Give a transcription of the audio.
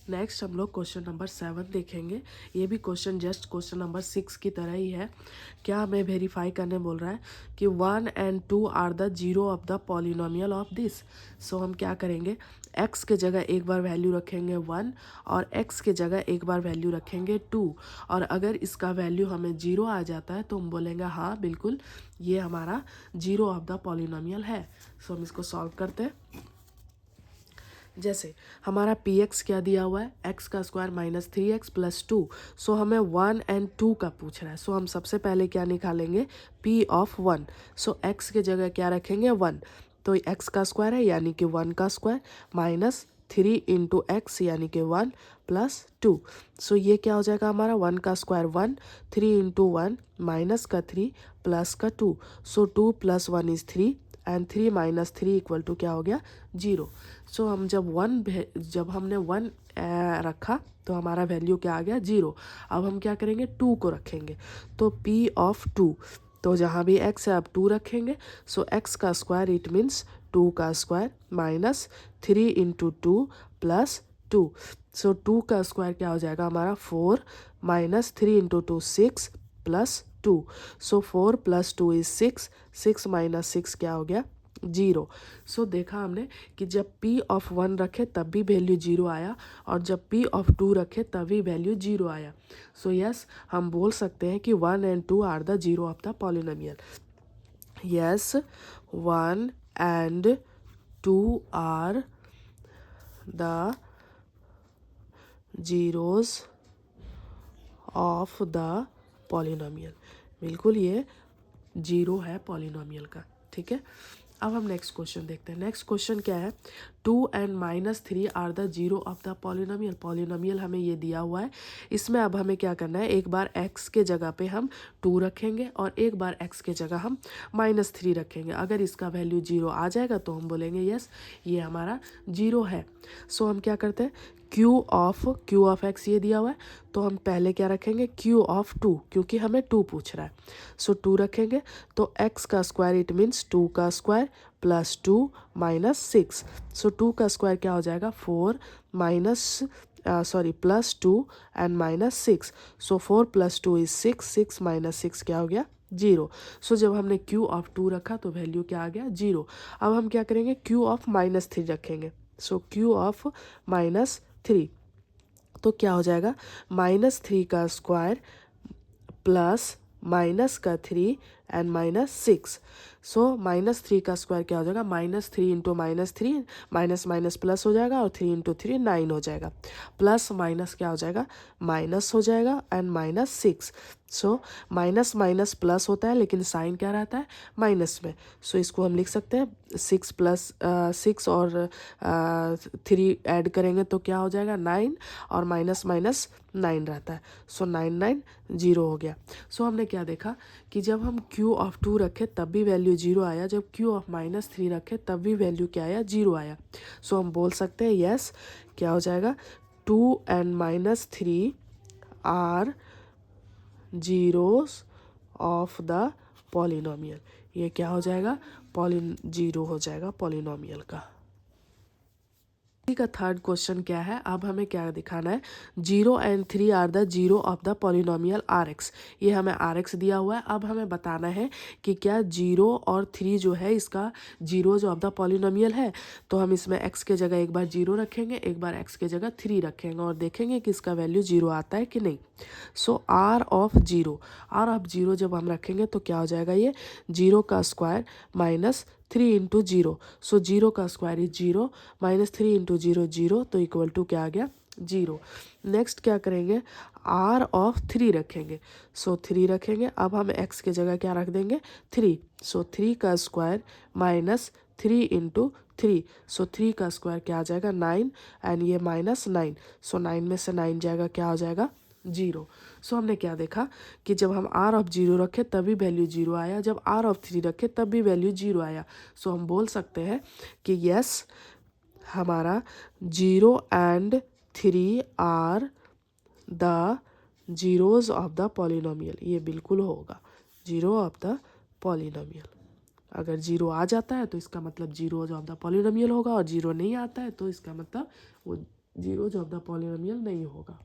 Next हम लोग question number 7 देखेंगे। ये भी क्वेश्चन जस्ट क्वेश्चन नंबर 6 की तरह ही है। क्या हमें वेरीफाई करने बोल रहा है कि 1 and 2 are the zero of the polynomial of this. So हम क्या करेंगे, x के जगह एक बार वैल्यू रखेंगे 1 और x के जगह एक बार वैल्यू रखेंगे 2। और अगर इसका वैल्यू हमें 0 आ जाता है तो हम बोलेंगे हाँ बिल्कुल ये हमारा जीरो ऑफ द पॉलिनोमियल है। सो हम इसको सॉल्व करते हैं। जैसे हमारा पी एक्स क्या दिया हुआ है, एक्स का स्क्वायर माइनस 3x प्लस 2। सो हमें 1 and 2 का पूछ रहा है। सो हम सबसे पहले क्या निकालेंगे, p ऑफ 1। सो x के जगह क्या रखेंगे 1, तो x का स्क्वायर है यानी कि 1 का स्क्वायर माइनस 3 इंटू एक्स यानी कि 1 प्लस 2। सो ये क्या हो जाएगा हमारा 1 का स्क्वायर 1, 3 इंटू 1 माइनस का 3 प्लस का 2। So 2 plus 1 is 3 and 3 minus 3 equal to क्या हो गया 0। सो हम जब हमने 1 रखा तो हमारा वैल्यू क्या आ गया 0। अब हम क्या करेंगे 2 को रखेंगे, तो p ऑफ 2, तो जहाँ भी x है अब 2 रखेंगे। सो x का स्क्वायर इट मीन्स 2 का square minus 3 into 2 plus 2। So 2 का स्क्वायर क्या हो जाएगा हमारा 4 minus 3 into 2 6 plus 2। So 4 plus 2 is 6, 6 minus 6 क्या हो गया 0। सो देखा हमने कि जब p ऑफ 1 रखे तब भी वैल्यू 0 आया और जब p ऑफ 2 रखे तब भी वैल्यू 0 आया। सो यस हम बोल सकते हैं कि 1 and 2 are the zero of the polynomial. Yes 1 and 2 are the zeros of the polynomial. बिल्कुल ये 0 है पॉलिनोमियल का, ठीक है। अब हम नेक्स्ट क्वेश्चन देखते हैं। नेक्स्ट क्वेश्चन क्या है, 2 and minus 3 are the zero of the polynomial. Polynomial हमें ये दिया हुआ है, इसमें अब हमें क्या करना है, एक बार x के जगह पे हम 2 रखेंगे और एक बार x के जगह हम माइनस 3 रखेंगे। अगर इसका वैल्यू 0 आ जाएगा तो हम बोलेंगे यस ये हमारा 0 है। सो हम क्या करते हैं, q ऑफ x ये दिया हुआ है तो हम पहले क्या रखेंगे q ऑफ 2, क्योंकि हमें 2 पूछ रहा है। सो 2 रखेंगे तो x का स्क्वायर इट मीन्स 2 का स्क्वायर प्लस 2 माइनस 6। सो 2 का स्क्वायर क्या हो जाएगा 4 minus plus 2 and minus 6। So 4 plus 2 is 6, 6 minus 6 क्या हो गया 0। सो जब हमने q ऑफ 2 रखा तो वैल्यू क्या आ गया 0। अब हम क्या करेंगे q ऑफ माइनस 3 रखेंगे। सो q ऑफ माइनस 3 तो क्या हो जाएगा माइनस 3 का स्क्वायर प्लस माइनस का 3 एंड माइनस 6। सो माइनस 3 का स्क्वायर क्या हो जाएगा minus 3 into minus 3, minus minus plus हो जाएगा और 3 इंटू 3 9 हो जाएगा, प्लस माइनस क्या हो जाएगा माइनस हो जाएगा and minus 6। So minus minus plus होता है लेकिन साइन क्या रहता है माइनस में। सो इसको हम लिख सकते हैं 6 प्लस 6 और 3 ऐड करेंगे तो क्या हो जाएगा 9 और माइनस माइनस 9 रहता है। सो 9 9 0 हो गया। सो हमने क्या देखा कि जब हम q ऑफ 2 रखे तब भी वैल्यू 0 आया, जब q ऑफ माइनस 3 रखे तब भी वैल्यू क्या आया 0 आया। सो हम बोल सकते हैं यस क्या हो जाएगा 2 and minus 3 are zeros of the polynomial. ये क्या हो जाएगा जीरो हो जाएगा पॉलिनोमियल का। का थर्ड क्वेश्चन क्या है, अब हमें क्या दिखाना है 0 and 3 are the zero of the polynomial are X. ये हमें आर एक्स दिया हुआ है। अब हमें बताना है कि क्या 0 और 3 जो है इसका जीरोज ऑफ द पॉलिनोमियल है। तो हम इसमें x के जगह एक बार 0 रखेंगे, एक बार x के जगह 3 रखेंगे और देखेंगे कि इसका वैल्यू 0 आता है कि नहीं। सो आर ऑफ 0 जब हम रखेंगे तो क्या हो जाएगा ये 0 का स्क्वायर माइनस 3 इंटू 0। सो 0 का स्क्वायर इज 0 माइनस 3 इंटू 0 0 तो इक्वल टू क्या आ गया 0। नेक्स्ट क्या करेंगे r ऑफ 3 रखेंगे। सो 3 रखेंगे, अब हम x के जगह क्या रख देंगे 3। सो 3 का स्क्वायर माइनस 3 इंटू 3। सो 3 का स्क्वायर क्या आ जाएगा 9 एंड ये माइनस 9। सो 9 में से 9 जाएगा क्या हो जाएगा 0। सो हमने क्या देखा कि जब हम r ऑफ 0 रखे तभी वैल्यू 0 आया, जब r ऑफ 3 रखे तब भी वैल्यू 0 आया। सो हम बोल सकते हैं कि यस हमारा 0 and 3 are the zeros of the polynomial. ये बिल्कुल होगा जीरो ऑफ द पॉलिनोमियल। अगर 0 आ जाता है तो इसका मतलब जीरोज ऑफ द पॉलिनोमियल होगा और 0 नहीं आता है तो इसका मतलब वो जीरोज ऑफ द पॉलिनोमियल नहीं होगा।